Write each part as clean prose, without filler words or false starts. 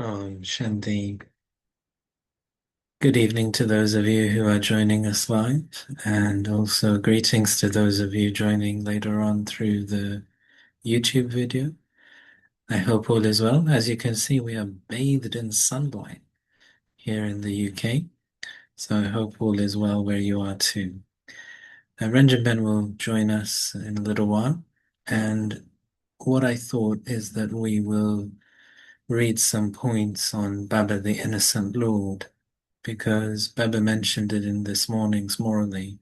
Shanti. Good evening to those of you who are joining us live, and also greetings to those of you joining later on through the YouTube video. I hope all is well. As you can see, we are bathed in sunlight here in the UK, so I hope all is well where you are too. Ranjan will join us in a little while, and what I thought is that we will read some points on Baba the Innocent Lord, because Baba mentioned it in this morning's Morally,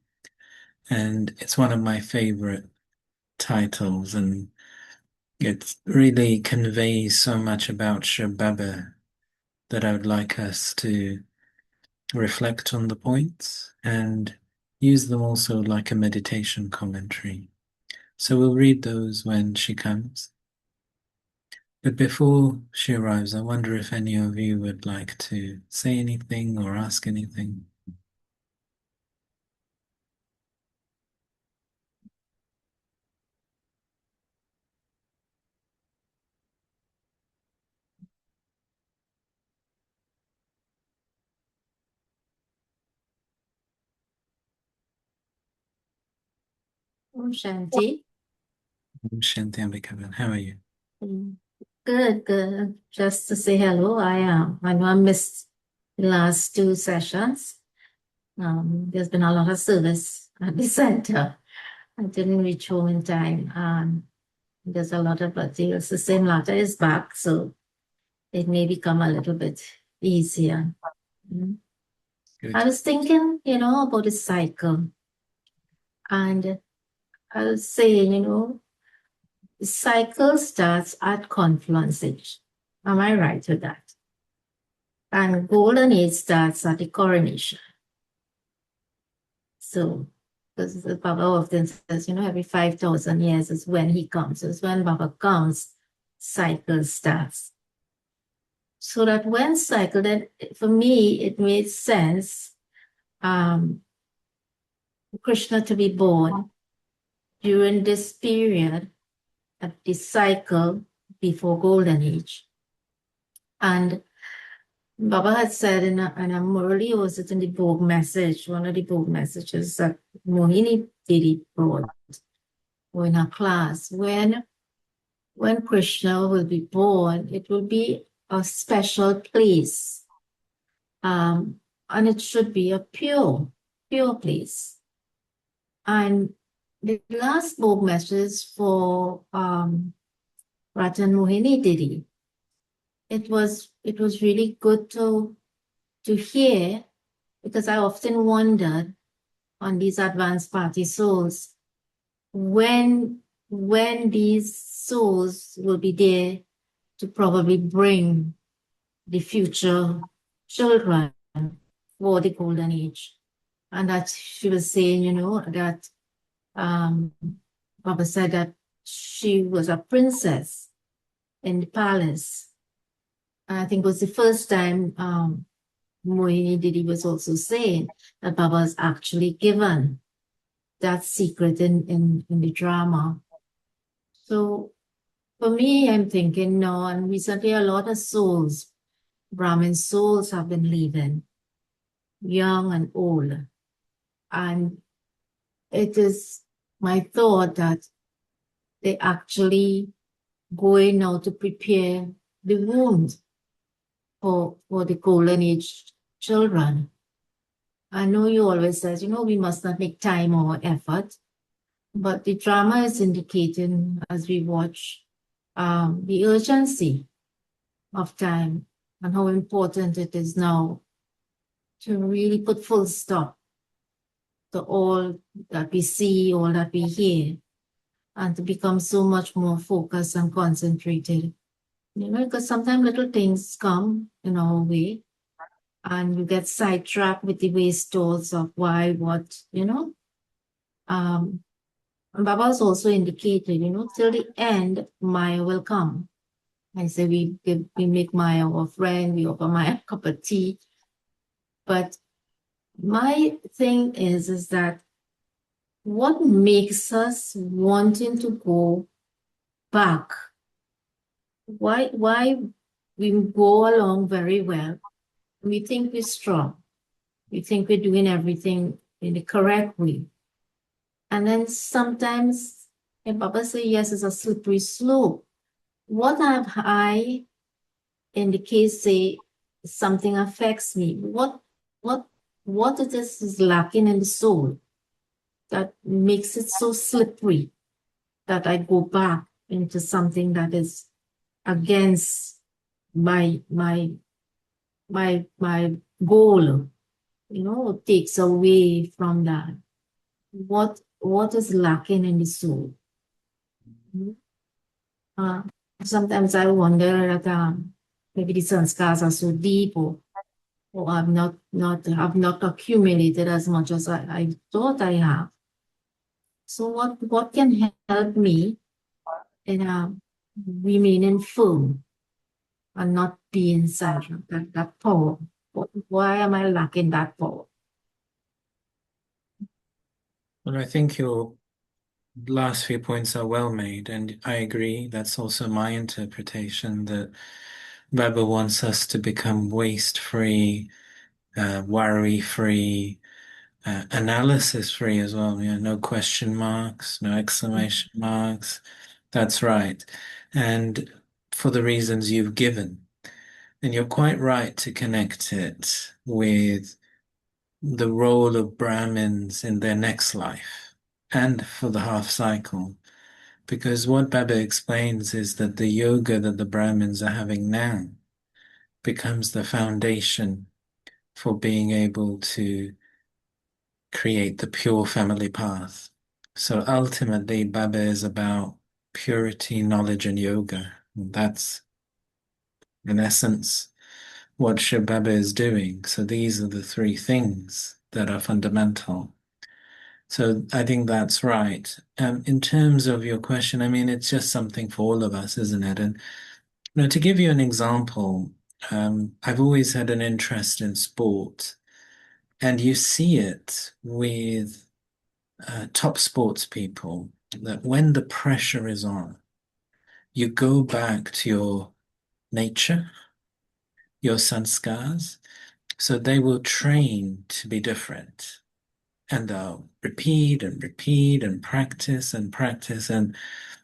and it's one of my favorite titles, and it really conveys so much about Shri Baba that I would like us to reflect on the points and use them also like a meditation commentary. So we'll read those when she comes. But before she arrives, I wonder if any of you would like to say anything or ask anything. Shanti. Shanti Ambikavan, how are you? Mm. Good, good. Just to say hello, I know I missed the last two sessions. There's been a lot of service at the center. I didn't reach home in time. There's a lot of materials. The same latter is back, so it may become a little bit easier. Mm. I Good. was thinking, about the cycle, and I was saying, the cycle starts at confluence age. Am I right with that? And golden age starts at the coronation. So, because the Baba often says, every 5,000 years is when he comes. It's when Baba comes, cycle starts. So that when cycle, then for me, it made sense Krishna to be born during this period of the cycle before golden age. And Baba had said in a Murali, was it in the book message, one of the book messages that Mohini Didi brought or in her class, when Krishna will be born, it will be a special place. And it should be a pure place. And the last book message for Ratan Mohini Didi, it was really good to hear, because I often wondered on these advanced party souls when these souls will be there to probably bring the future children for the golden age. And that she was saying, that Baba said that she was a princess in the palace. And I think it was the first time Mohini Didi was also saying that Baba was actually given that secret in the drama. So for me, I'm thinking no, and recently a lot of souls, Brahmin souls have been leaving, young and old. And it is my thought that they actually going now to prepare the wound for the golden age children. I know you always says, we must not make time or effort, but the drama is indicating as we watch the urgency of time and how important it is now to really put full stop to all that we see, all that we hear, and to become so much more focused and concentrated. Because sometimes little things come in our way and you get sidetracked with the waste thoughts of why, what. And Baba has also indicated, till the end, Maya will come. I say we make Maya our friend, we offer Maya a cup of tea. But my thing is that what makes us wanting to go back? Why we go along very well. We think we're strong. We think we're doing everything in the correct way. And then sometimes, and Papa say, yes, it's a slippery slope. What have I, in the case, say something affects me? What, what it is lacking in the soul that makes it so slippery that I go back into something that is against my my my goal, takes away from that. What is lacking in the soul? Uh, Sometimes I wonder that maybe the sanskars are so deep, or have not accumulated as much as I thought I have. So what can help me in remaining firm and not being sad, that power? Why am I lacking that power? Well, I think your last few points are well made, and I agree. That's also my interpretation that Baba wants us to become waste-free, worry-free, analysis-free as well. No question marks, no exclamation marks. That's right. And for the reasons you've given. And you're quite right to connect it with the role of Brahmins in their next life and for the half cycle. Because what Baba explains is that the yoga that the Brahmins are having now becomes the foundation for being able to create the pure family path. So ultimately, Baba is about purity, knowledge, and yoga. That's, in essence, what Shiv Baba is doing. So these are the three things that are fundamental. So I think that's right. In terms of your question, I mean, it's just something for all of us, isn't it? And to give you an example, I've always had an interest in sport, and you see it with top sports people that when the pressure is on, you go back to your nature, your sanskars, so they will train to be different. And they'll repeat and repeat and practice and practice. And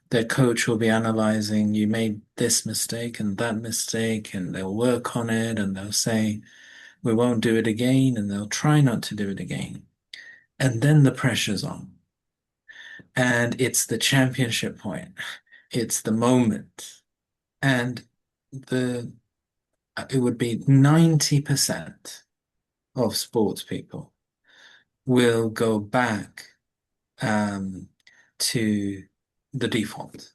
their coach will be analyzing, you made this mistake and that mistake, and they'll work on it and they'll say, we won't do it again, and they'll try not to do it again. And then the pressure's on. And it's the championship point. It's the moment. And the it would be 90% of sports people will go back um, to the default,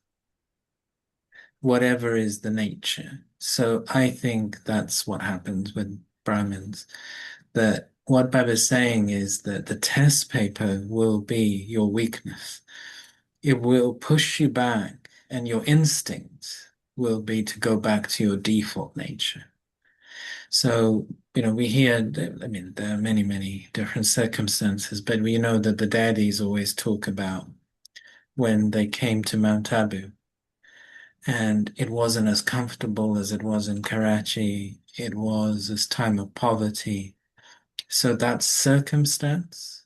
whatever is the nature. So I think that's what happens with Brahmins. That what Baba is saying is that the test paper will be your weakness. It will push you back, and your instinct will be to go back to your default nature. So, we hear, I mean, there are many, many different circumstances, but we know that the daddies always talk about when they came to Mount Abu, and it wasn't as comfortable as it was in Karachi. It was this time of poverty. So that circumstance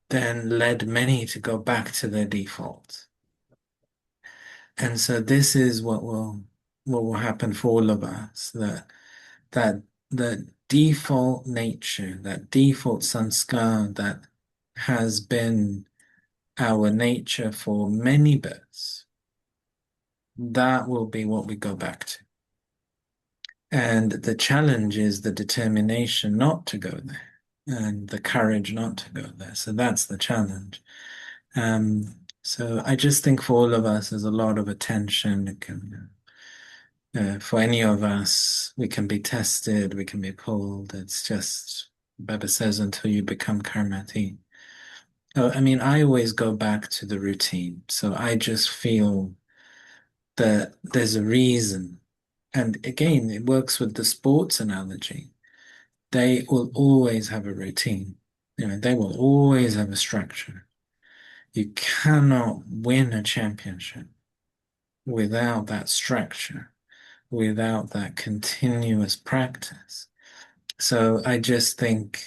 then led many to go back to their default. And so this is what will happen for all of us, that the default nature, that default sanskar that has been our nature for many births, that will be what we go back to. And the challenge is the determination not to go there and the courage not to go there. So that's the challenge. So I just think for all of us, there's a lot of attention. For any of us, we can be tested, we can be pulled. It's just, Baba says, until you become karmati. I mean, I always go back to the routine. So I just feel that there's a reason. And again, it works with the sports analogy. They will always have a routine. They will always have a structure. You cannot win a championship without that structure, without that continuous practice. So I just think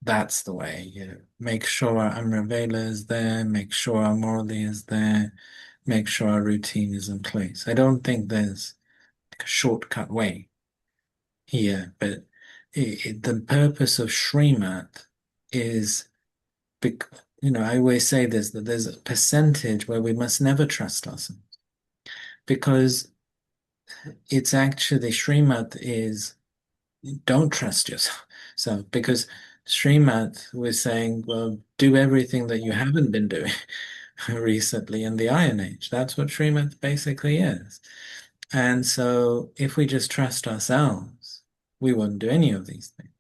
that's the way, make sure our Amravela is there, make sure our Morley is there, make sure our routine is in place. I don't think there's a shortcut way here, but the purpose of Srimat is, I always say this, that there's a percentage where we must never trust ourselves because it's actually Srimat is don't trust yourself. So, because Srimat was saying, well, do everything that you haven't been doing recently in the Iron Age. That's what Srimat basically is. And so, if we just trust ourselves, we won't do any of these things.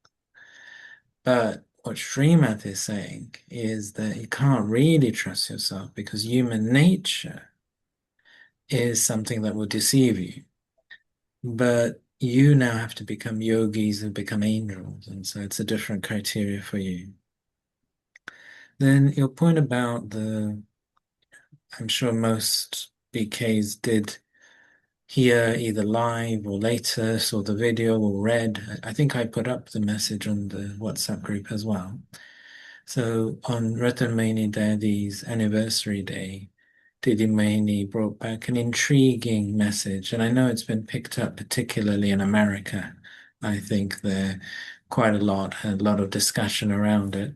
But what Srimat is saying is that you can't really trust yourself because human nature is something that will deceive you. But you now have to become yogis who become angels, and so it's a different criteria for you. Then your point about I'm sure most BKs did hear either live or later, saw the video or read. I think I put up the message on the WhatsApp group as well. So on Ratanmani Daddy's anniversary day, Didimani brought back an intriguing message, and I know it's been picked up particularly in America. I think there quite a lot of discussion around it.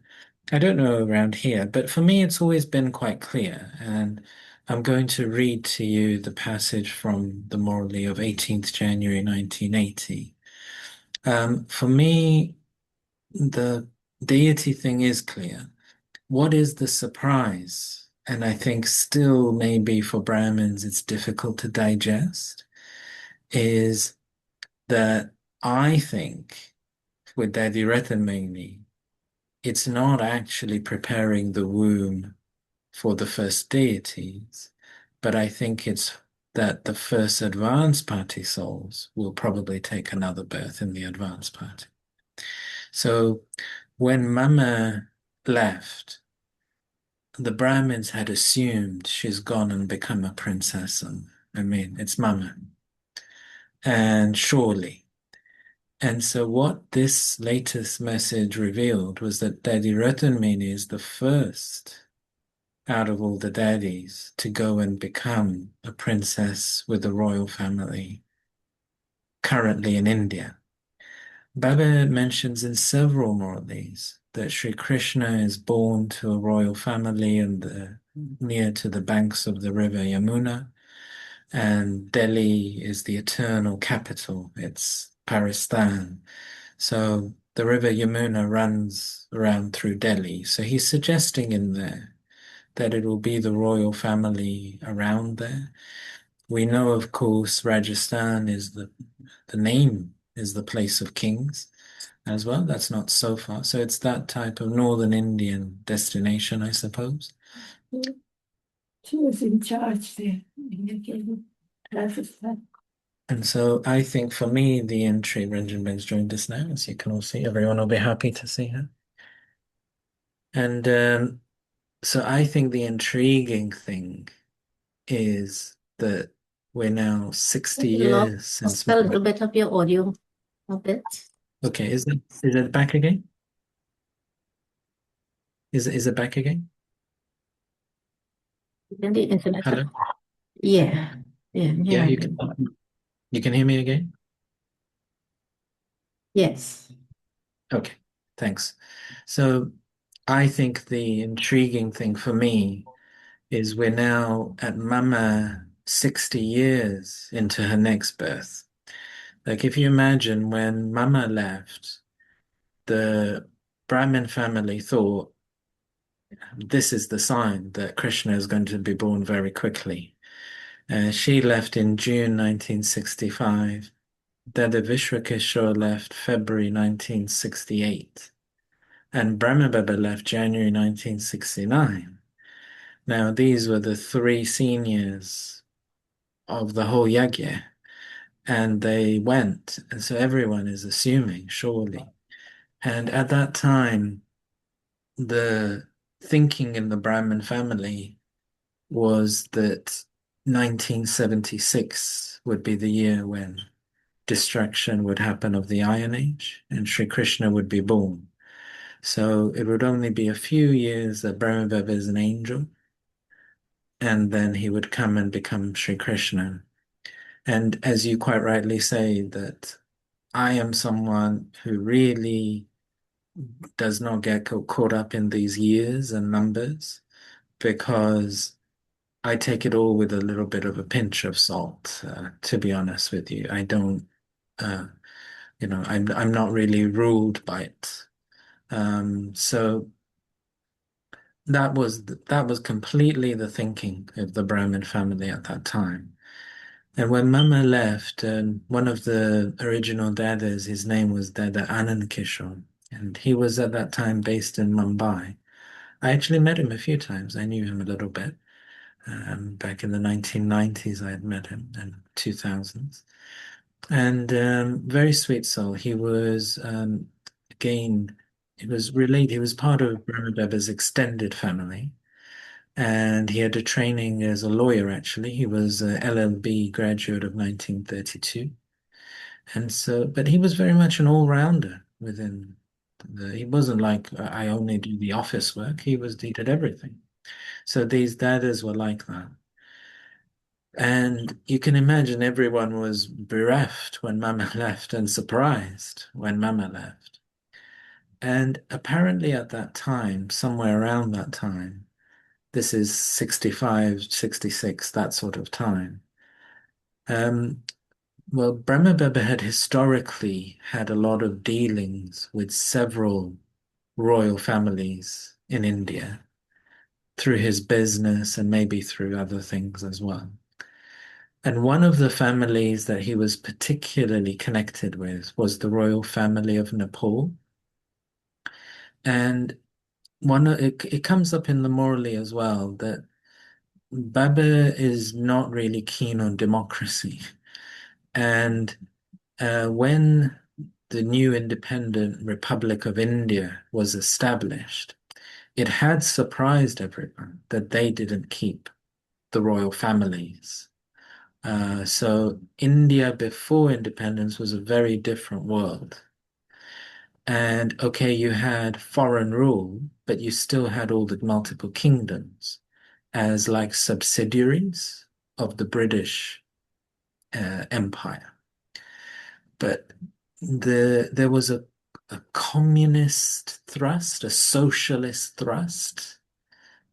I don't know around here, but for me it's always been quite clear, and I'm going to read to you the passage from the Morley of 18th January 1980. For me, the deity thing is clear. What is the surprise? And I think still maybe for Brahmins it's difficult to digest, is that I think with Dadiratha mainly, it's not actually preparing the womb for the first deities, but I think it's that the first advanced party souls will probably take another birth in the advanced party. So when Mama left, the Brahmins had assumed she's gone and become a princess, and I mean, it's Mama. And surely. And so what this latest message revealed was that Daddy Ratanmini is the first out of all the daddies to go and become a princess with the royal family currently in India. Baba mentions in several Muralis that Sri Krishna is born to a royal family and near to the banks of the river Yamuna, and Delhi is the eternal capital. It's Paristan. So the river Yamuna runs around through Delhi. So he's suggesting in there that it will be the royal family around there. We know, of course, Rajasthan is the name is the place of kings as well. That's not so far. So it's that type of northern Indian destination, I suppose. She was in charge there. Rajasthan. And so I think for me, the entry, Ranjan Ben's joined us now, as you can all see. Everyone will be happy to see her. And so I think the intriguing thing is that we're now 60 Lost years since. a little bit of your audio a bit. Okay, is it back again? Is it back again? Then the internet. Hello? Yeah. Yeah. Yeah, Yeah. you can hear me again? Yes. Okay, thanks. So I think the intriguing thing for me is we're now at Mama 60 years into her next birth. Like if you imagine when Mama left, the Brahmin family thought this is the sign that Krishna is going to be born very quickly. She left in June 1965. Dada Vishwakishore left February 1968. And Brahmababa left January 1969. Now, these were the three seniors of the whole yagya, and they went. And so everyone is assuming, surely. And at that time, the thinking in the Brahmin family was that 1976 would be the year when destruction would happen of the Iron Age and Sri Krishna would be born. So it would only be a few years that Brahmababa is an angel, and then he would come and become Sri Krishna. And as you quite rightly say, that I am someone who really does not get caught up in these years and numbers because I take it all with a little bit of a pinch of salt, to be honest with you. I don't, uh, I'm not really ruled by it. So that was completely the thinking of the Brahmin family at that time. And when Mama left, one of the original dadas, his name was Dada Anand Kishore, and he was at that time based in Mumbai. I actually met him a few times. I knew him a little bit. Back in the 1990s, I had met him, and 2000s. And very sweet soul. He was, again, he was part of Brahmadeva's extended family. And he had a training as a lawyer, actually. He was a LLB graduate of 1932. And so, but he was very much an all-rounder within he wasn't like, I only do the office work. He did everything. So these dadas were like that. And you can imagine everyone was bereft when Mama left and surprised when Mama left. And apparently at that time, somewhere around that time, this is 65, 66, that sort of time. Um, well, Brahmababa had historically had a lot of dealings with several royal families in India through his business and maybe through other things as well. And one of the families that he was particularly connected with was the royal family of Nepal. And it comes up in the Morally as well that Baba is not really keen on democracy. And when the new independent Republic of India was established, it had surprised everyone that they didn't keep the royal families. So India before independence was a very different world. And okay, you had foreign rule, but you still had all the multiple kingdoms as like subsidiaries of the British Empire. But there was a communist thrust, a socialist thrust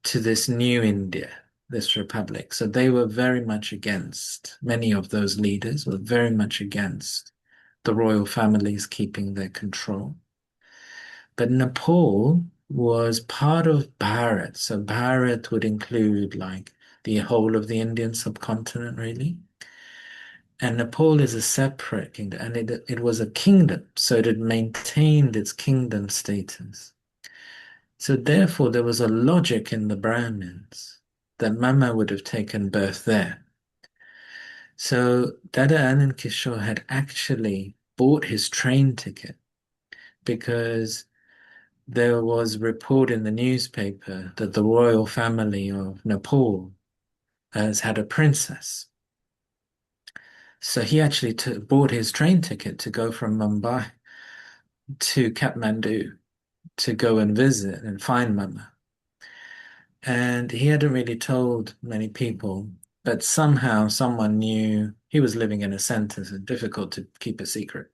to this new India, this republic. So they were very much against, many of those leaders were very much against the royal families keeping their control. But Nepal was part of Bharat. So Bharat would include like the whole of the Indian subcontinent, really. And Nepal is a separate kingdom, and it was a kingdom, so it had maintained its kingdom status. So therefore, there was a logic in the Brahmins that Mama would have taken birth there. So Dada Anand Kishore had actually bought his train ticket because there was a report in the newspaper that the royal family of Nepal has had a princess. So he actually bought his train ticket to go from Mumbai to Kathmandu to go and visit and find Mama. And he hadn't really told many people, but somehow someone knew he was living in a center, so difficult to keep a secret.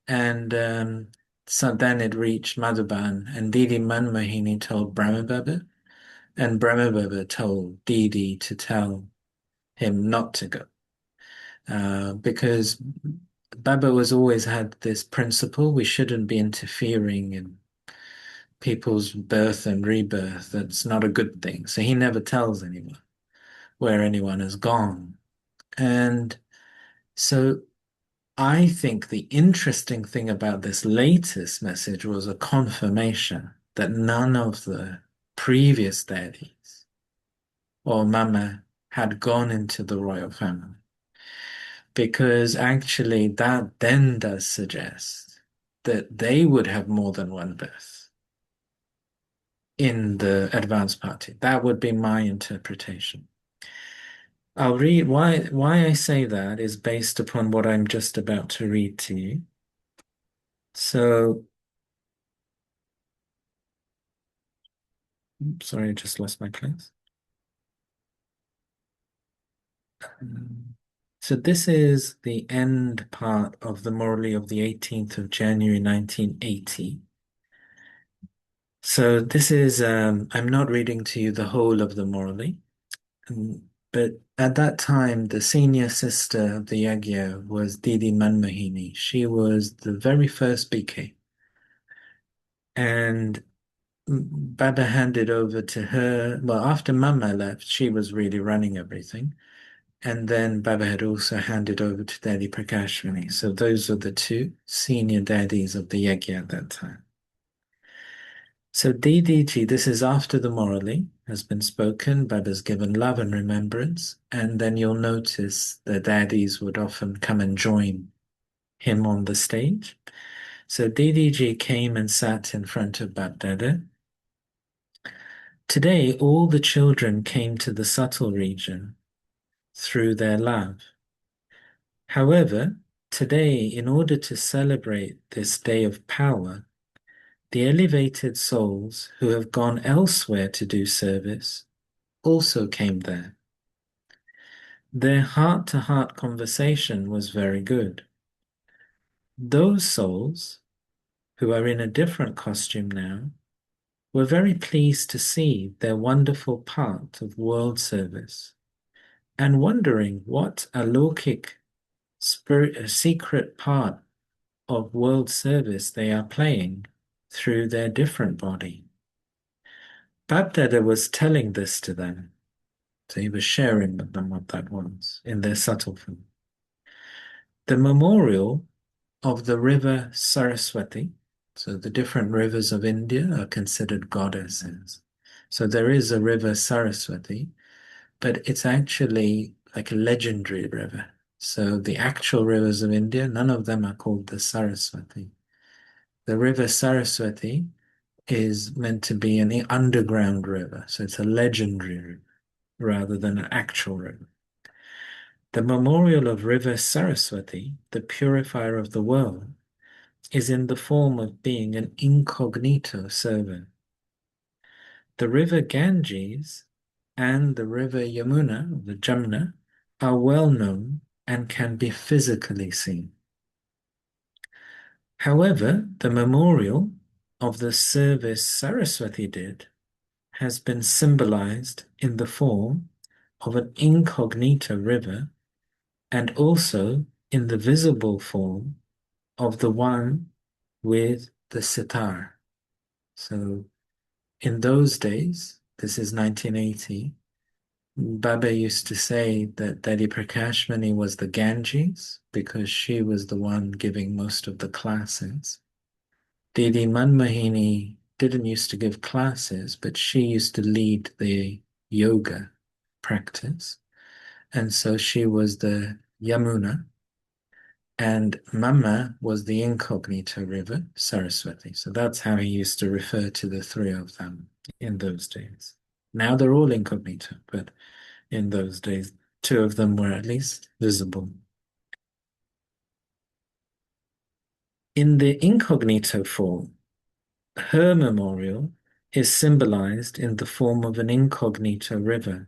And so then it reached Madhuban, and Didi Manmohini told Brahmababa, and Brahmababa told Didi to tell him not to go. Because Baba was always had this principle, we shouldn't be interfering in people's birth and rebirth. That's not a good thing. So he never tells anyone where anyone has gone. And so I think the interesting thing about this latest message was a confirmation that none of the previous daddies or mama had gone into the royal family. Because actually that then does suggest that they would have more than one birth in the advanced party. That would be my interpretation. I'll read why I say that is based upon what I'm just about to read to you. So, sorry, I just lost my place. So this is the end part of the Morley of the 18th of January 1980. So this is I'm not reading to you the whole of the Morley, but at that time the senior sister of the Yagya was Didi Manmohini. She was the very first BK. And Baba handed over to her. Well, after Mama left, she was really running everything. And then Baba had also handed over to Daddy Prakashvani. So those were the two senior daddies of the Yagya at that time. So Didiji, this is after the Morally has been spoken, Baba's given love and remembrance. And then you'll notice the daddies would often come and join him on the stage. So Didiji came and sat in front of Bab Dada. Today, all the children came to the subtle region through their love. However, today, in order to celebrate this day of power, the elevated souls who have gone elsewhere to do service also came there. Their heart-to-heart conversation was very good. Those souls, who are in a different costume now, were very pleased to see their wonderful part of world service and wondering what alokik spirit, a secret part of world service they are playing through their different body. Babdada was telling this to them, so he was sharing with them what that was in their subtle form. The memorial of the river Saraswati, so the different rivers of India are considered goddesses. So there is a river Saraswati, but it's actually like a legendary river. So the actual rivers of India, none of them are called the Saraswati. The river Saraswati is meant to be an underground river, so it's a legendary river rather than an actual river. The memorial of River Saraswati, the purifier of the world, is in the form of being an incognito servant. The river Ganges and the river Yamuna, the Jamna, are well known and can be physically seen. However, the memorial of the service Saraswati did has been symbolized in the form of an incognito river and also in the visible form of the one with the sitar. So in those days, this is 1980, Baba used to say that Daddy Prakashmani was the Ganges because she was the one giving most of the classes. Didi Manmohini didn't used to give classes, but she used to lead the yoga practice. And so she was the Yamuna, and Mama was the incognito river, Saraswati. So that's how he used to refer to the three of them in those days. Now they're all incognito, but in those days, two of them were at least visible. In the incognito form, her memorial is symbolized in the form of an incognito river,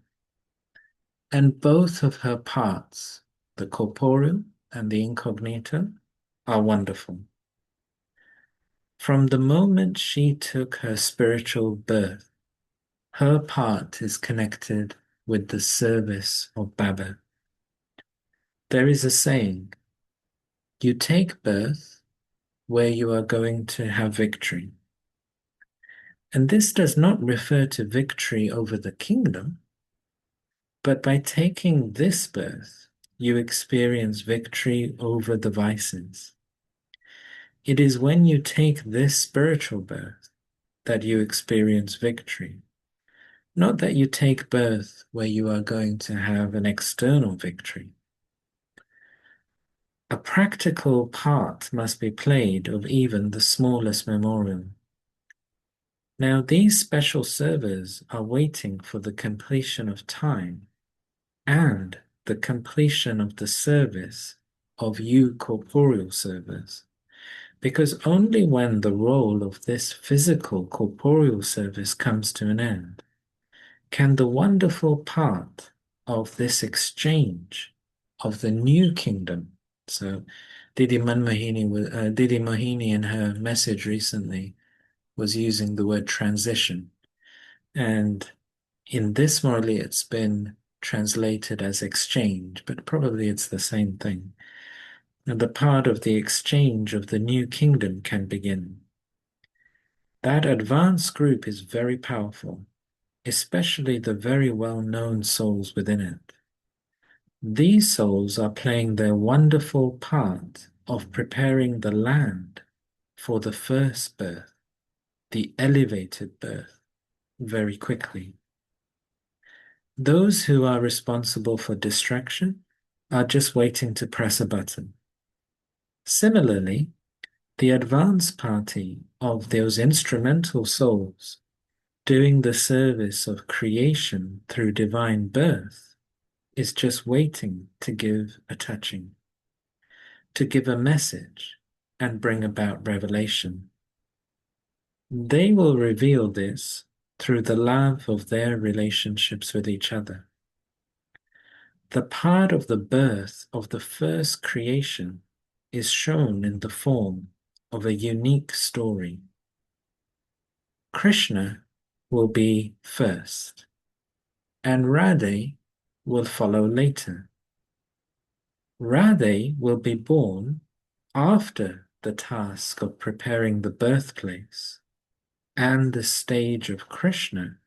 and both of her parts, the corporeal and the incognito, are wonderful. From the moment she took her spiritual birth, her part is connected with the service of Baba. There is a saying, you take birth where you are going to have victory. And this does not refer to victory over the kingdom, but by taking this birth, you experience victory over the vices. It is when you take this spiritual birth that you experience victory. Not that you take birth where you are going to have an external victory. A practical part must be played of even the smallest memorial. Now, these special servers are waiting for the completion of time and the completion of the service of you corporeal service. Because only when the role of this physical corporeal service comes to an end can the wonderful part of this exchange of the new kingdom. So Didi Mohini in her message recently was using the word transition. And in this Morley, it's been translated as exchange, but probably it's the same thing. And the part of the exchange of the new kingdom can begin. That advanced group is very powerful, especially the very well-known souls within it. These souls are playing their wonderful part of preparing the land for the first birth, the elevated birth, very quickly. Those who are responsible for distraction are just waiting to press a button. Similarly, the advance party of those instrumental souls doing the service of creation through divine birth is just waiting to give a touching, to give a message and bring about revelation. They will reveal this through the love of their relationships with each other. The part of the birth of the first creation is shown in the form of a unique story. Krishna will be first, and Radhe will follow later. Radhe will be born after the task of preparing the birthplace, and the stage of Krishna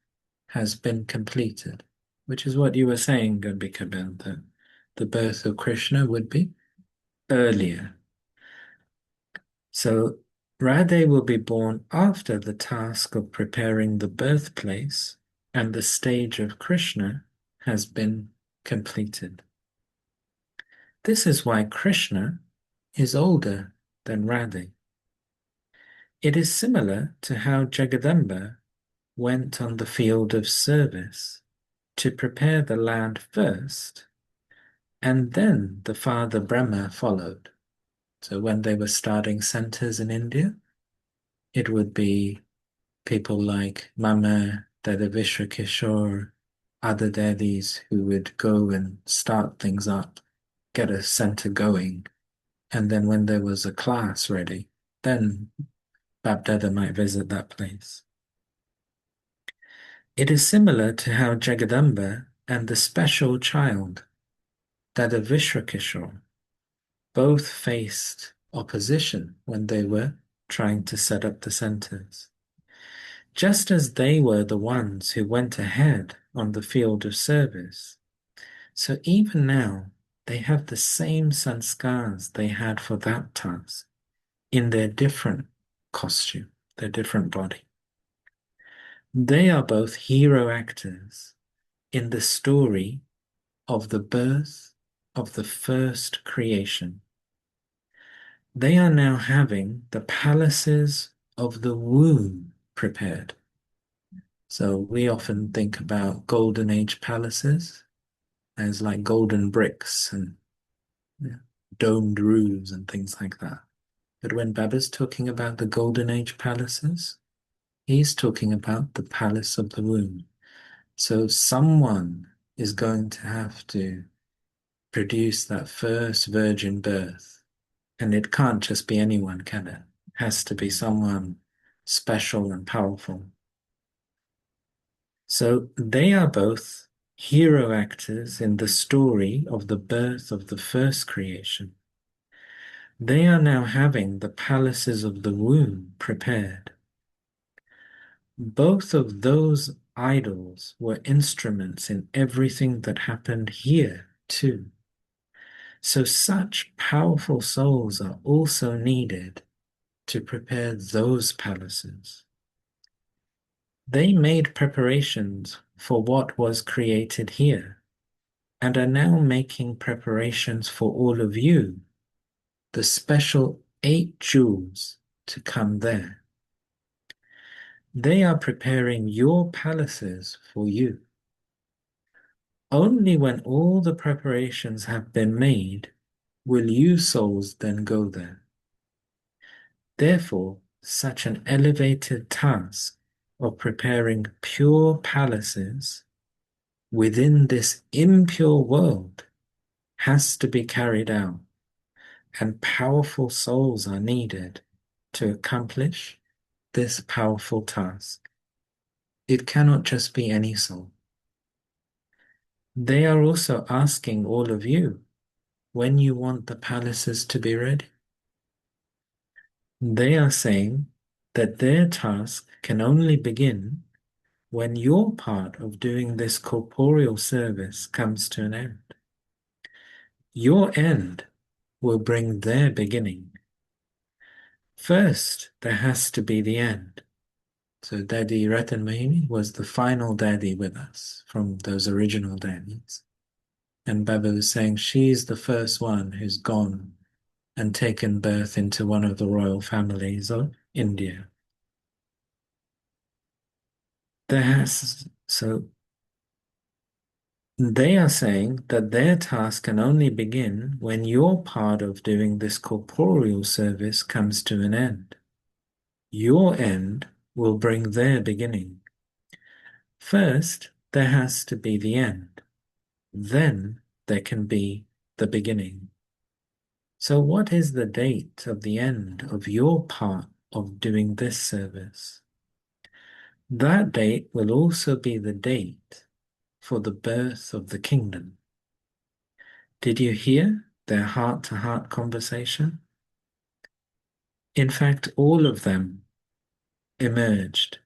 has been completed, which is what you were saying, Gambika, that the birth of Krishna would be earlier. So Radhe will be born after the task of preparing the birthplace, and the stage of Krishna has been completed. This is why Krishna is older than Radhe. It is similar to how Jagadamba went on the field of service to prepare the land first, and then the father Brahma followed. So when they were starting centers in India, it would be people like Mama, Dada Vishwakishore, other daddies who would go and start things up, get a center going, and then when there was a class ready, then Bab Dada might visit that place. It is similar to how Jagadamba and the special child, Dada Vishwakishore, both faced opposition when they were trying to set up the centers. Just as they were the ones who went ahead on the field of service, so even now they have the same sanskars they had for that task in their different costume, their different body. They are both hero actors in the story of the birth of the first creation. They are now having the palaces of the womb prepared. So we often think about Golden Age palaces as like golden bricks and domed roofs and things like that. But when Baba's talking about the Golden Age palaces, he's talking about the palace of the womb. So someone is going to have to produce that first virgin birth. And it can't just be anyone, can it? It has to be someone special and powerful. So they are both hero actors in the story of the birth of the first creation. They are now having the palaces of the womb prepared. Both of those idols were instruments in everything that happened here, too. So such powerful souls are also needed to prepare those palaces. They made preparations for what was created here and are now making preparations for all of you, the special 8 jewels to come there. They are preparing your palaces for you. Only when all the preparations have been made will you souls then go there. Therefore, such an elevated task of preparing pure palaces within this impure world has to be carried out, and powerful souls are needed to accomplish this powerful task. It cannot just be any soul. They are also asking all of you when you want the palaces to be ready. They are saying that their task can only begin when your part of doing this corporeal service comes to an end. Your end will bring their beginning. First, there has to be the end. So Daddy Ratan Mohini was the final daddy with us from those original daddies. And Baba was saying she's the first one who's gone and taken birth into one of the royal families of India. So they are saying that their task can only begin when your part of doing this corporeal service comes to an end. Your end will bring their beginning. First, there has to be the end. Then there can be the beginning. So what is the date of the end of your part of doing this service? That date will also be the date for the birth of the kingdom. Did you hear their heart-to-heart conversation? In fact, all of them emerged,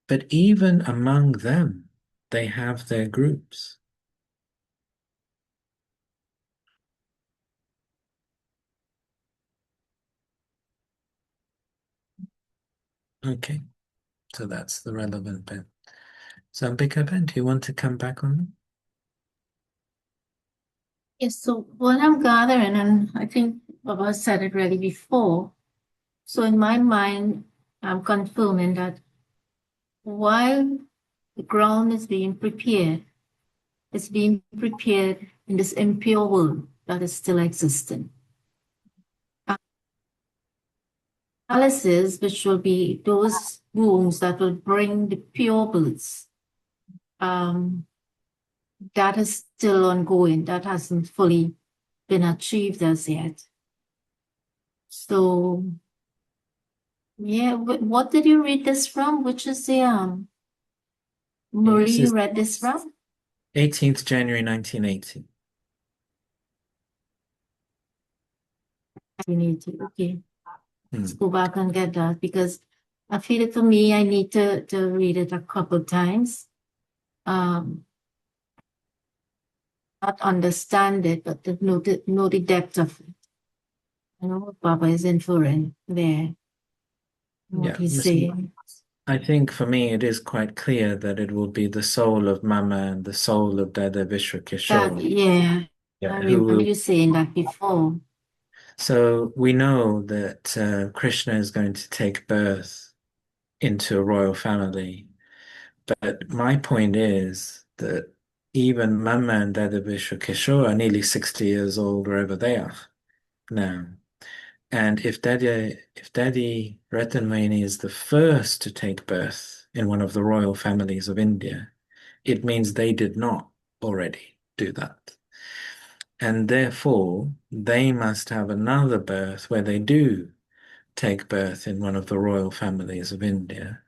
but even among them, they have their groups. Okay, so that's the relevant bit. So, Ambika, do you want to come back on that? Yes, so what I'm gathering, and I think Baba said it really before. So in my mind, I'm confirming that while the ground is being prepared, it's being prepared in this impure world that is still existing. Palaces, which will be those wombs that will bring the pure births, um, that is still ongoing. That hasn't fully been achieved as yet. So, yeah, what did you read this from? Which is the This Murray is read this from? 18th January 1980. We need to, okay, let's Hmm. go back and get that because I feel it for me, I need to read it a couple times. Um, Not understand it, but to know the depth of it. I know what Papa is inferring there, what Yeah, he's saying. I think for me it is quite clear that it will be the soul of Mama and the soul of Dada That, Vishwakishore. yeah, Yeah, I who remember will. you saying that before. So we know that Krishna is going to take birth into a royal family. But my point is that even Mama and Dada Vishwakishore are nearly 60 years old wherever they are now. And if Daddy Ratanmani is the first to take birth in one of the royal families of India, it means they did not already do that. And therefore, they must have another birth where they do take birth in one of the royal families of India.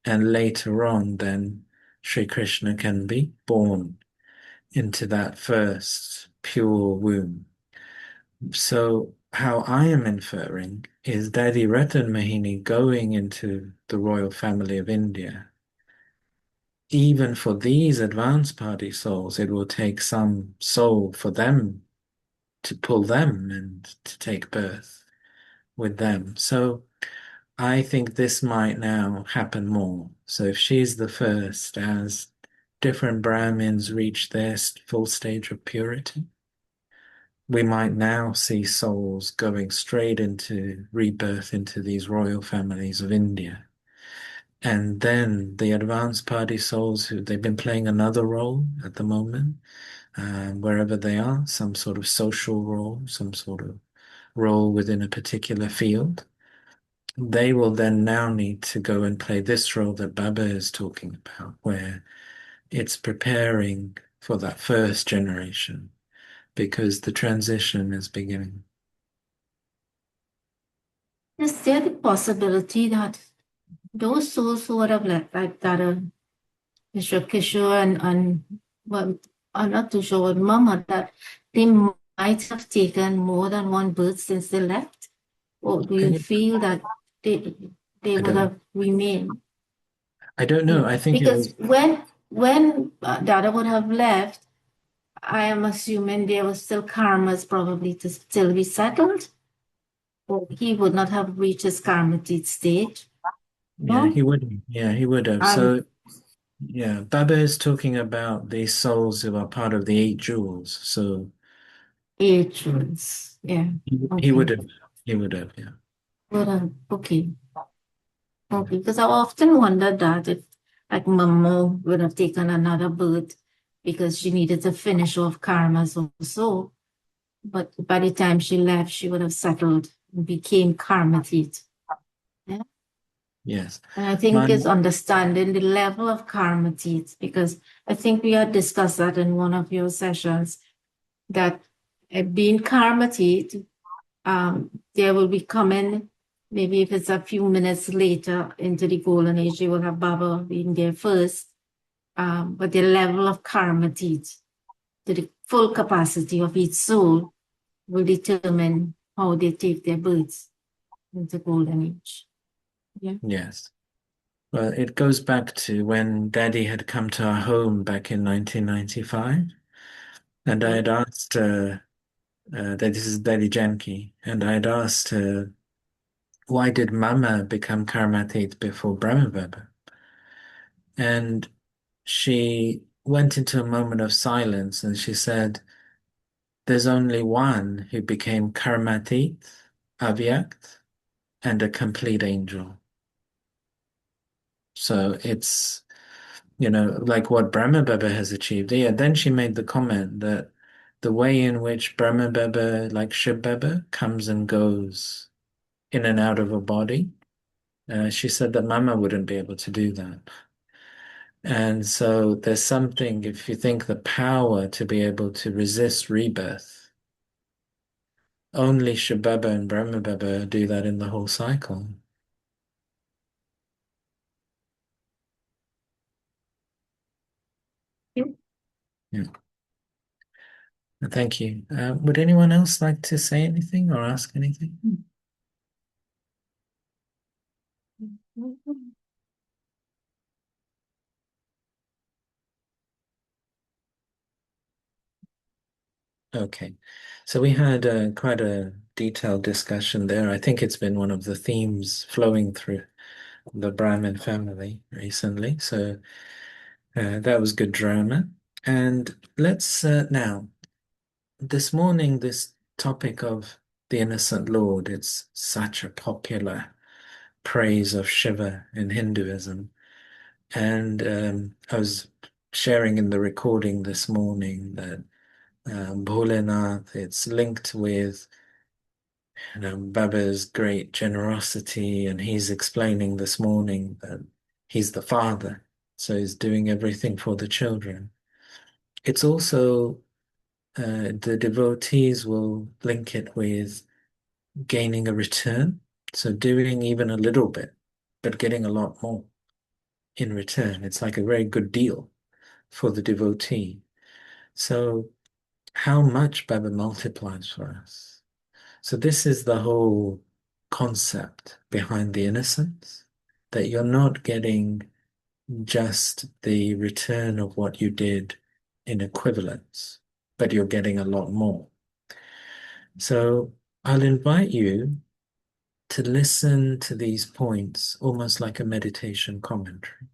And later on, then Sri Krishna can be born into that first pure womb. So, how I am inferring is Daddy Ratan Mohini going into the royal family of India. Even for these advanced party souls, it will take some soul for them to pull them and to take birth with them. So, I think this might now happen more. So if she's the first, as different Brahmins reach their full stage of purity, we might now see souls going straight into rebirth into these royal families of India. And then the advanced party souls who they've been playing another role at the moment, wherever they are, some sort of social role, some sort of role within a particular field. They will then now need to go and play this role that Baba is talking about, where it's preparing for that first generation because the transition is beginning. Is there the possibility that those souls who would have left, like that Mr. Kishore and well, I'm not too sure with Mama, that they might have taken more than one birth since they left? Or do Can you you? feel that they they I would don't. have remained? I don't know. Yeah. I think it Because was. when Dada would have left, I am assuming there was still karmas probably to still be settled, or he would not have reached his karmatic stage. Yeah, No? he would. Yeah, he would have. And So yeah, Baba is talking about these souls who are part of the eight jewels. So ages. Yeah. he Okay. would have. He would have. Yeah. Okay. Okay. Because I often wondered that if like Mamo would have taken another birth because she needed to finish off karmas or so. But by the time she left, she would have settled and became karmatit. Yeah. Yes. And I think My. it's understanding the level of karmatit, because I think we had discussed that in one of your sessions, that being karmatit, there will be coming, maybe if it's a few minutes later into the golden age, you will have Baba being there first. But the level of karmatit to the full capacity of each soul will determine how they take their births into golden age. Yeah. Yes. Well, it goes back to when Daddy had come to our home back in 1995, and I Yeah. had asked that this is Daddy Janki, and I had asked her, why did Mama become Karmatit before Brahmababa? And she went into a moment of silence and she said, there's only one who became Karmatit, Avyakt, and a complete angel. So it's, like what Brahmababa has achieved. Yeah, then she made the comment that the way in which Brahmababa, like Shiv Baba, comes and goes in and out of a body, she said that Mama wouldn't be able to do that. And so there's something, if you think the power to be able to resist rebirth, only Shibaba and Brahmababa do that in the whole cycle. Yeah. Thank you. Would anyone else like to say anything or ask anything? Okay. So we had quite a detailed discussion there. I think it's been one of the themes flowing through the Brahmin family recently. So that was good drama. And let's now, this morning, this topic of the innocent Lord, it's such a popular praise of Shiva in Hinduism. And I was sharing in the recording this morning that Bholenath, it's linked with Baba's great generosity, and he's explaining this morning that he's the father, so he's doing everything for the children. It's also the devotees will link it with gaining a return, so doing even a little bit, but getting a lot more in return. It's like a very good deal for the devotee. So, how much Baba multiplies for us? So this is the whole concept behind the innocence, that you're not getting just the return of what you did in equivalence, but you're getting a lot more. So I'll invite you to listen to these points almost like a meditation commentary,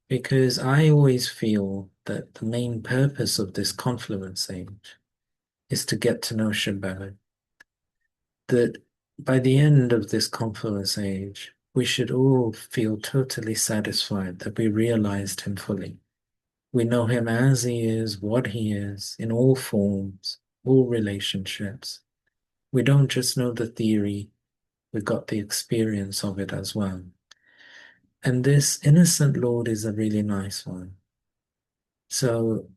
because I always feel that the main purpose of this confluence age is to get to know Shambhala, that by the end of this confluence age, we should all feel totally satisfied that we realized him fully. We know him as he is, what he is, in all forms, all relationships. We don't just know the theory, we got the experience of it as well. And this innocent Lord is a really nice one. So,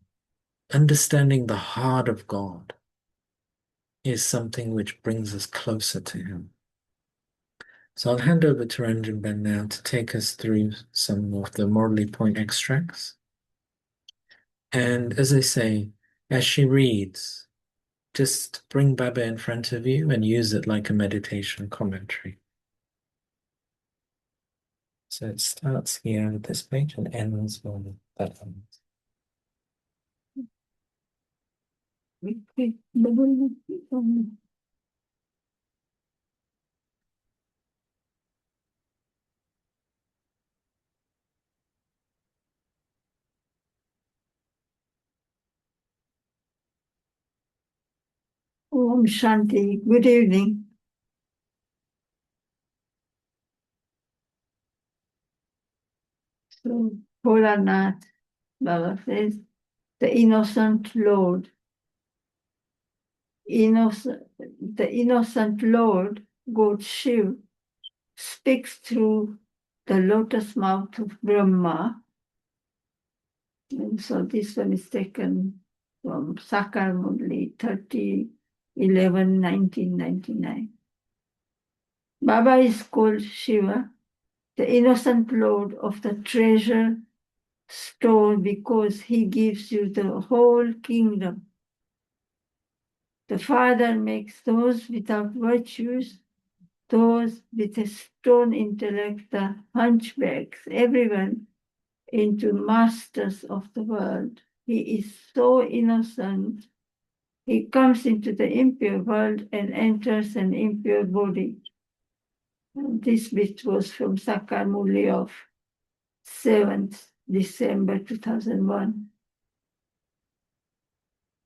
understanding the heart of God is something which brings us closer to him. So I'll hand over to Ranjan Ben now to take us through some of the morally point extracts. And as I say, as she reads, just bring Baba in front of you and use it like a meditation commentary. So it starts here with this page and ends on that one. Om Shanti. Good evening. So, Bholanath Baba says, the innocent Lord. The innocent Lord, God Shiv, speaks through the lotus mouth of Brahma. And so this one is taken from Sakar Murli 30/11/1999. Baba is called Shiva, the innocent Lord of the treasure store, because he gives you the whole kingdom. The Father makes those without virtues, those with a stone intellect, the hunchbacks, everyone, into masters of the world. He is so innocent. He comes into the impure world and enters an impure body. And this bit was from Sakar Murli of 7th December 2001.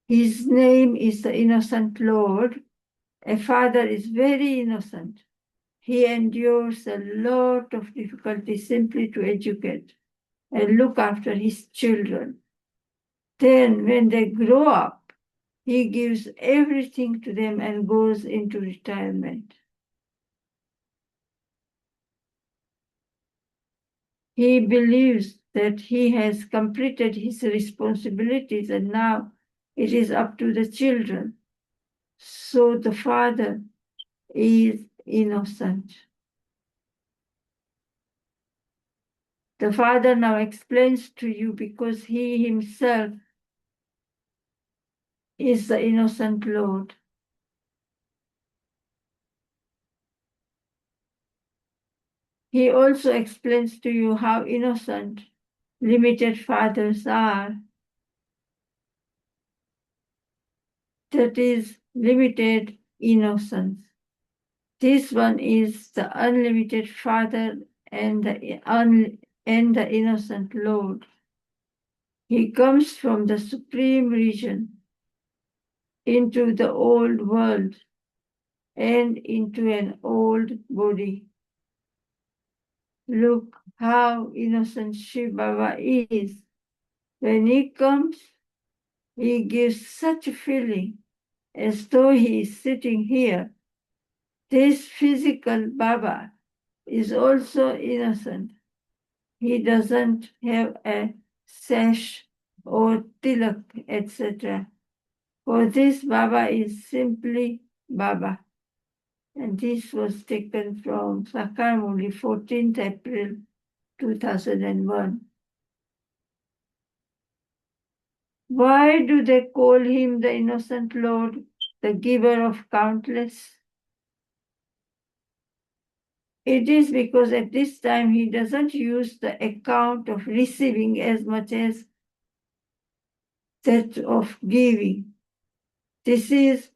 His name is the innocent Lord. A father is very innocent. He endures a lot of difficulty simply to educate and look after his children. Then, when they grow up, he gives everything to them and goes into retirement. He believes that he has completed his responsibilities and now it is up to the children. So the father is innocent. The Father now explains to you because he himself is the innocent Lord. He also explains to you how innocent limited fathers are. That is limited innocence. This one is the unlimited Father and the innocent Lord. He comes from the supreme region into the old world and into an old body. Look how innocent Shiv Baba is. When he comes, he gives such a feeling as though he is sitting here. This physical Baba is also innocent. He doesn't have a sash or tilak, etc. For this Baba is simply Baba. And this was taken from Sakarmuli, 14th April 2001. Why do they call him the innocent Lord, the giver of countless? It is because at this time he doesn't use the account of receiving as much as that of giving. This is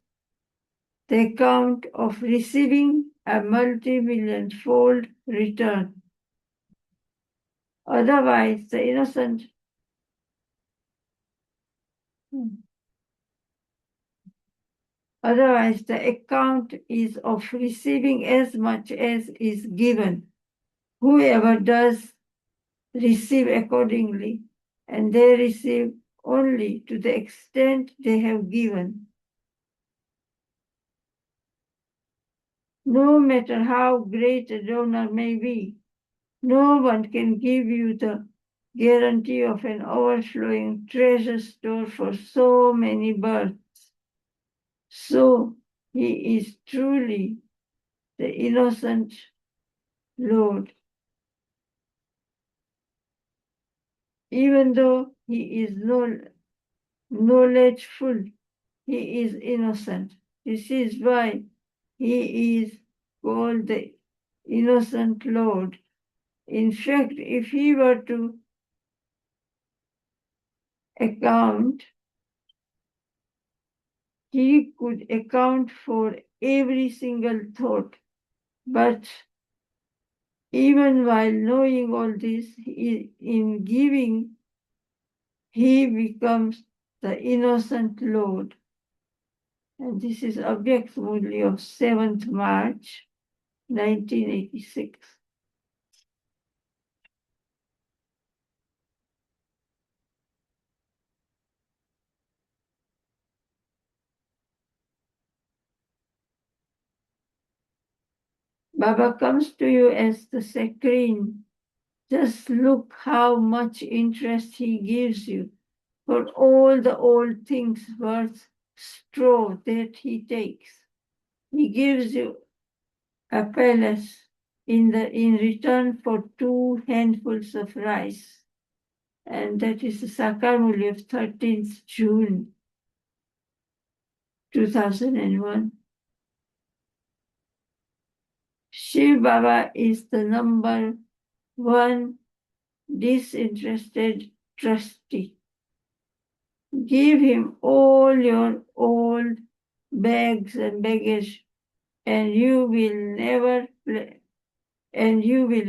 the account of receiving a multi-million fold return. Otherwise, the innocent Otherwise, the account is of receiving as much as is given. Whoever does receive accordingly, and they receive only to the extent they have given. No matter how great a donor may be, no one can give you the guarantee of an overflowing treasure store for so many births. So he is truly the innocent Lord. Even though he is knowledgeful, he is innocent. This is why he is called the innocent Lord. In fact, if he were to account, he could account for every single thought. But even while knowing all this, in giving, he becomes the innocent Lord. And this is Object Murli of 7th March, 1986. Baba comes to you as the saccharine. Just look how much interest he gives you for all the old things worth straw that he takes. He gives you a palace in return for 2 handfuls of rice. And that is the Sakarmuli of 13th June 2001. Shiv Baba is the number 1 disinterested trustee. Give him all your old bags and baggage, and you will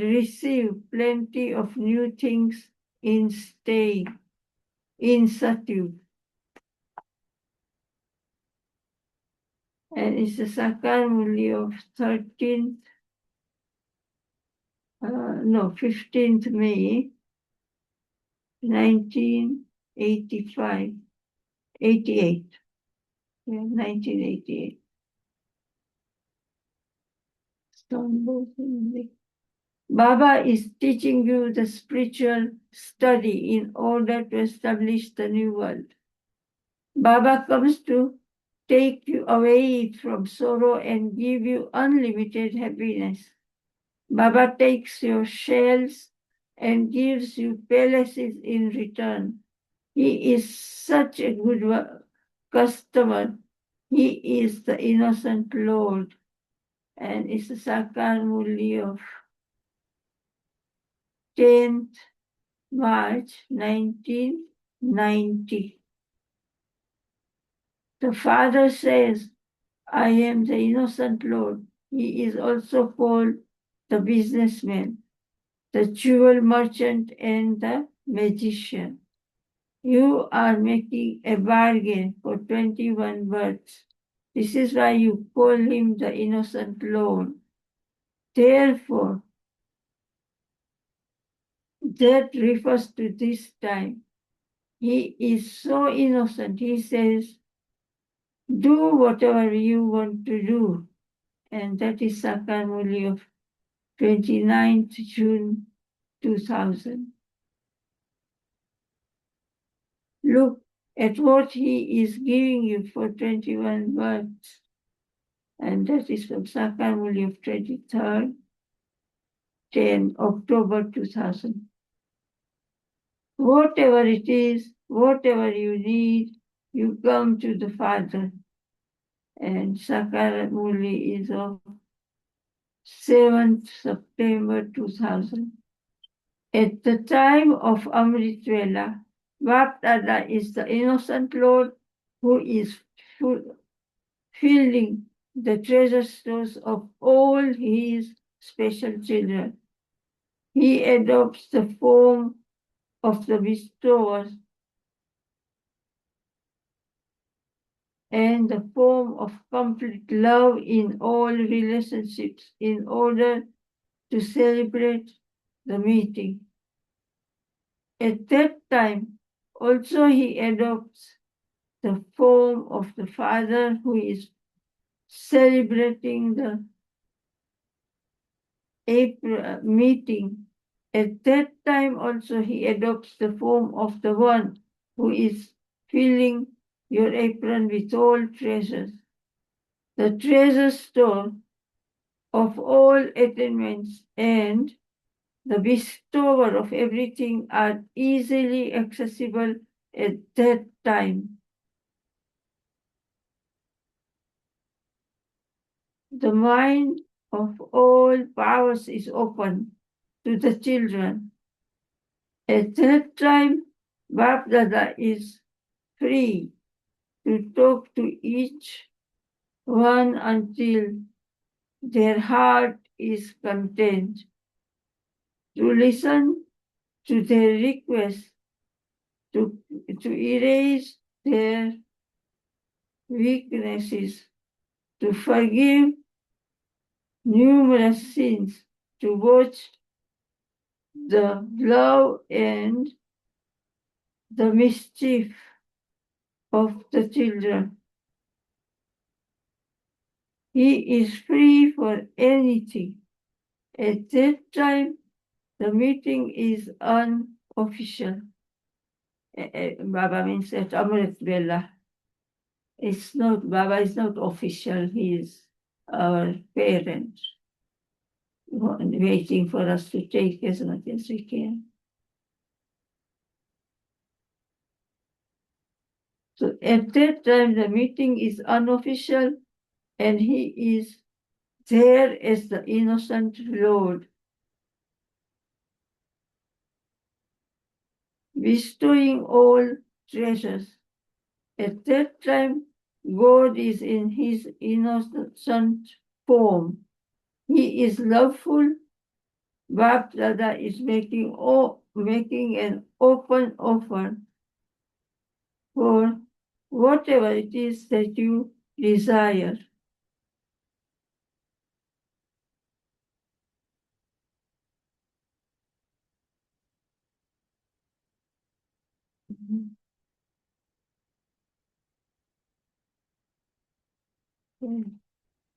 receive plenty of new things in Satyug. And it's the Sakar Muli of 15th May, 1988. Yeah, 1988. Baba is teaching you the spiritual study in order to establish the new world. Baba comes to take you away from sorrow and give you unlimited happiness. Baba takes your shells and gives you palaces in return. He is such a good customer. He is the innocent Lord. And it's the Sakar Muli of 10th March 1990. The Father says, I am the innocent Lord. He is also called the businessman, the jewel merchant, and the magician. You are making a bargain for 21 births. This is why you call him the innocent Lord. Therefore, that refers to this time. He is so innocent. He says, do whatever you want to do. And that is Sakar Muli of 29th June 2000. Look at what he is giving you for 21 words. And that is from Sakar Muli of 23rd, 10 October 2000. Whatever it is, whatever you need, you come to the Father. And Sakar Muli is of 7th September 2000. At the time of Amrit Vela, Bapdada is the innocent Lord who is filling the treasure stores of all his special children. He adopts the form of the bestower and the form of complete love in all relationships in order to celebrate the meeting. At that time, also he adopts the form of the father who is celebrating the meeting. At that time also he adopts the form of the one who is filling your apron with all treasures. The treasure store of all attainments and the bestower of everything are easily accessible at that time. The mind of all powers is open to the children. At that time, Bap Dada is free to talk to each one until their heart is content, to listen to their requests, to erase their weaknesses, to forgive numerous sins, to watch the love and the mischief of the children. He is free for anything. At that time, the meeting is unofficial. Baba means at Amrit Bella. It's not, Baba is not official. He is our parent, waiting for us to take as much as we can. So at that time, the meeting is unofficial and he is there as the innocent Lord, bestowing all treasures. At that time, God is in his innocent form. He is loveful. Bap Dada is making an open offer for whatever it is that you desire.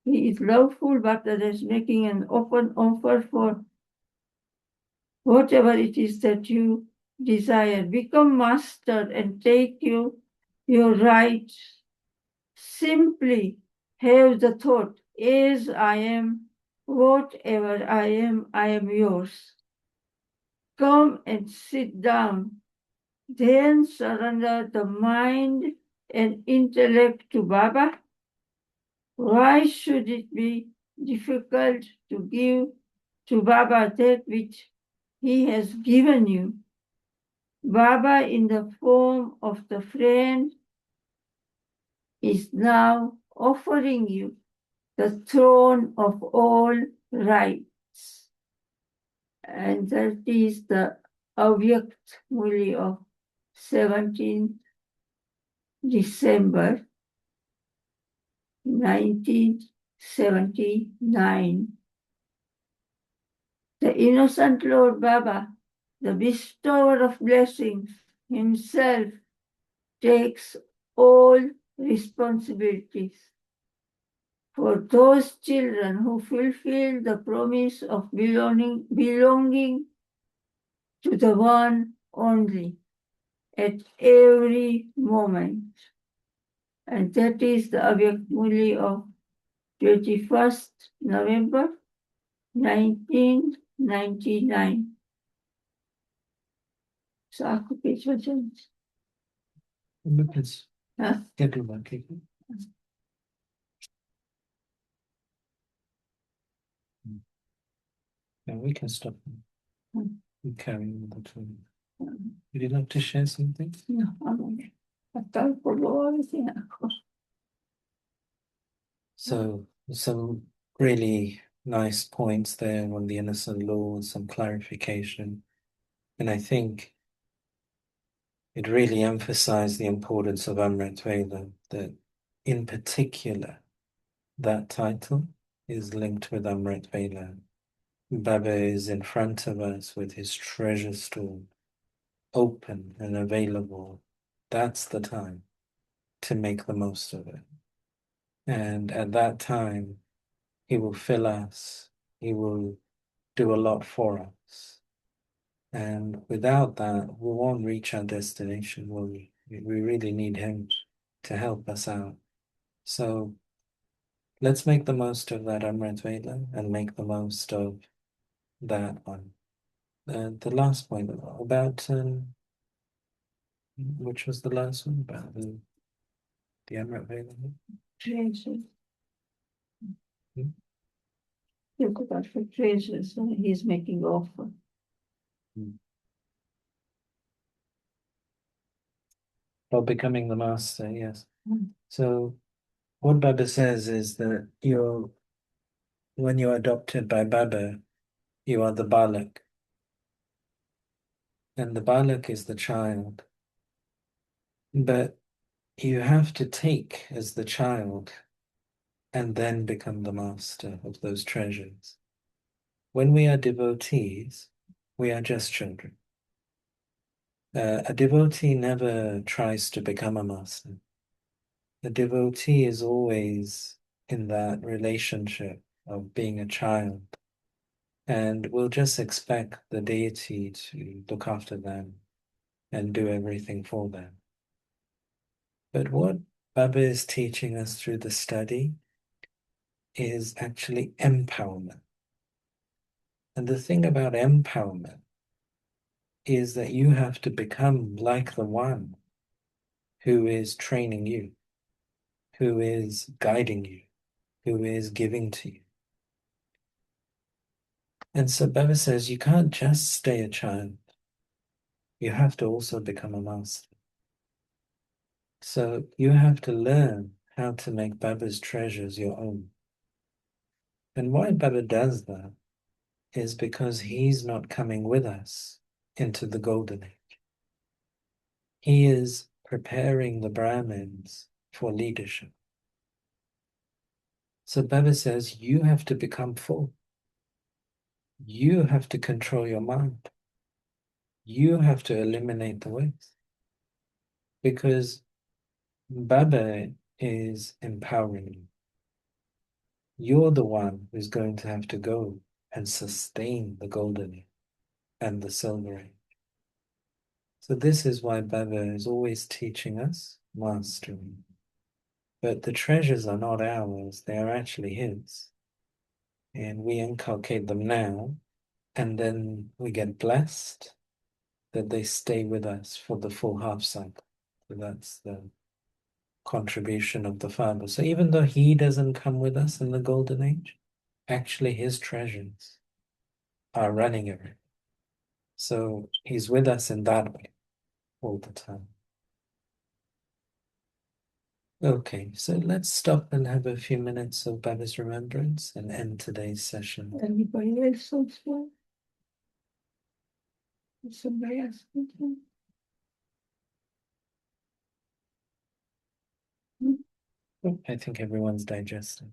He is loveful, but that is making an open offer for whatever it is that you desire. Become master and take your right. Simply have the thought, as I am, whatever I am yours. Come and sit down. Then surrender the mind and intellect to Baba. Why should it be difficult to give to Baba that which he has given you? Baba, in the form of the friend, is now offering you the throne of all rights. And that is the Avyak Muli of 17th December 1979. The innocent Lord Baba, the bestower of blessings, himself takes all responsibilities for those children who fulfill the promise of belonging to the one only at every moment. And that is the Avyak Muli of 21st November 1999. So aku page macam Lucas, Huh? get to work, okay? Yeah, we can stop. We carry on the time. Would you like to share something? No, I'm tagal ko everything ako. So, some really nice points there on the innocent law, some clarification. And I think it really emphasized the importance of Amrit Veda, that in particular, that title is linked with Amrit Veda. Baba is in front of us with his treasure store, open and available. That's the time to make the most of it. And at that time, he will fill us. He will do a lot for us. And without that, we won't reach our destination, will we? We really need him to help us out. So let's make the most of that Amrit Vela and make the most of that one. The last point about, which was the last one? About the Amrit Vela? Treasures. Hmm? You go back for treasures, so he's making offer. Or becoming the master, yes. Mm. So what Baba says is that when you're adopted by Baba, you are the Balak. And the Balak is the child. But you have to take as the child and then become the master of those treasures. When we are devotees, we are just children. A devotee never tries to become a master. A devotee is always in that relationship of being a child and will just expect the deity to look after them and do everything for them. But what Baba is teaching us through the study is actually empowerment. And the thing about empowerment is that you have to become like the one who is training you, who is guiding you, who is giving to you. And so Baba says you can't just stay a child, you have to also become a master. So you have to learn how to make Baba's treasures your own. And why Baba does that is because he's not coming with us into the golden age. He is preparing the Brahmins for leadership. So Baba says you have to become full. You have to control your mind. You have to eliminate the waste. Because Baba is empowering you. You're the one who's going to have to go and sustain the golden age and the silver age. So this is why Baba is always teaching us mastery. But the treasures are not ours, they are actually his. And we inculcate them now, and then we get blessed that they stay with us for the full half cycle. So that's the contribution of the Father. So even though he doesn't come with us in the golden age, actually his treasures are running everything. So he's with us in that way all the time. Okay, so let's stop and have a few minutes of Baba's remembrance and end today's session. Anybody else also? Somebody else? I think everyone's digesting.